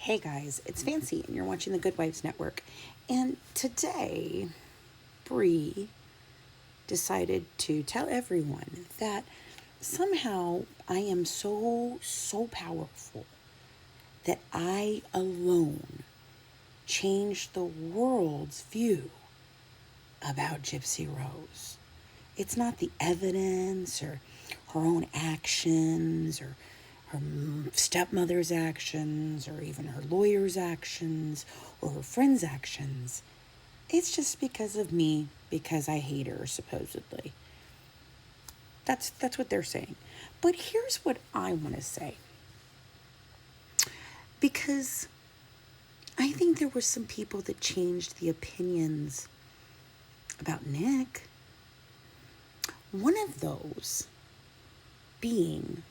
Hey guys, it's Fancy and you're watching the Good Wives Network. And today, Bree decided to tell everyone that somehow I am so powerful that I alone changed the world's view about Gypsy Rose. It's not the evidence or her own actions or her stepmother's actions or even her lawyer's actions or her friend's actions. It's just because of me, because I hate her, supposedly. That's what they're saying. But here's what I want to say. Because I think there were some people that changed the opinions about Nick. One of those being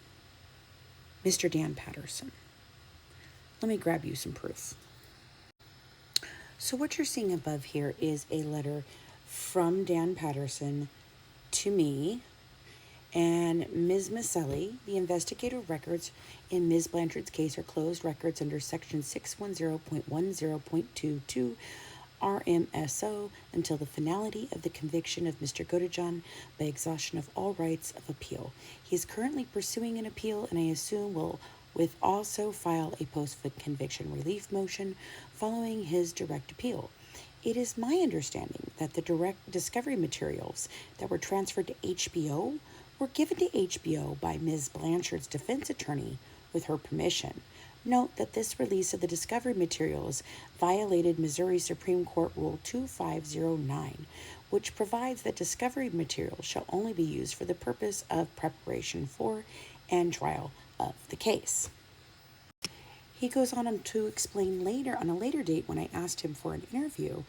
Mr. Dan Patterson. Let me grab you some proof. So what you're seeing above here is a letter from Dan Patterson to me and Ms. Maselli. The investigative records in Ms. Blanchard's case are closed records under Section 610.10.22 RMSO until the finality of the conviction of Mr. Godejohn by exhaustion of all rights of appeal. He is currently pursuing an appeal, and I assume will also file a post-conviction relief motion following his direct appeal. It is my understanding that the direct discovery materials that were transferred to HBO were given to HBO by Ms. Blanchard's defense attorney with her permission. Note that this release of the discovery materials violated Missouri Supreme Court Rule 2509, which provides that discovery materials shall only be used for the purpose of preparation for and trial of the case. He goes on to explain later, on a later date when I asked him for an interview,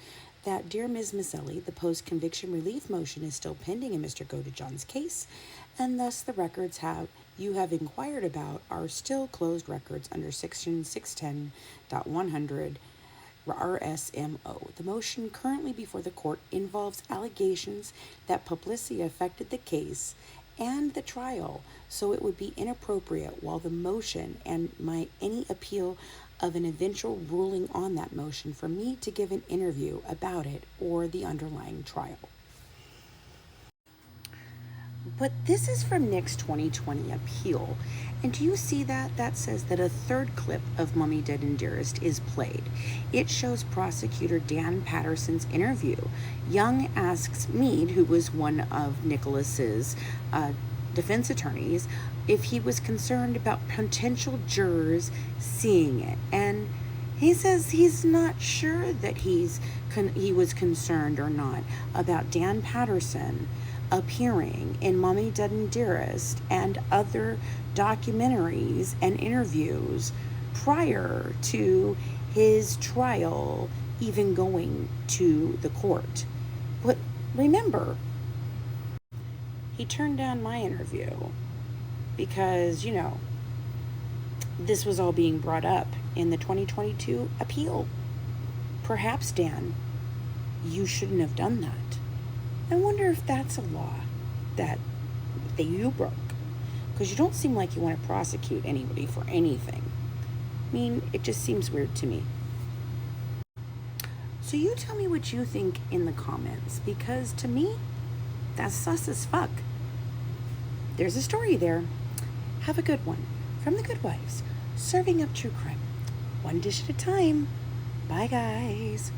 that, dear Ms. Maselli, the post-conviction relief motion is still pending in Mr. Godejohn's case, and thus the records you have inquired about are still closed records under Section 610.100 RSMO. The motion currently before the court involves allegations that publicity affected the case and the trial, so it would be inappropriate while the motion and any appeal of an eventual ruling on that motion for me to give an interview about it or the underlying trial. But this is from Nick's 2020 appeal. And do you see that? That says that a third clip of Mommy Dead and Dearest is played. It shows prosecutor Dan Patterson's interview. Young asks Meade, who was one of Nicholas's defense attorneys, if he was concerned about potential jurors seeing it. And he says he's not sure that he was concerned or not about Dan Patterson appearing in Mommy Dead and Dearest and other documentaries and interviews prior to his trial even going to the court. But remember, he turned down my interview because, this was all being brought up in the 2022 appeal. Perhaps, Dan, you shouldn't have done that. I wonder if that's a law that you broke, because you don't seem like you want to prosecute anybody for anything. I mean, it just seems weird to me. So you tell me what you think in the comments, because to me, that's sus as fuck. There's a story there. Have a good one. From the Good Wives, serving up true crime, one dish at a time. Bye, guys.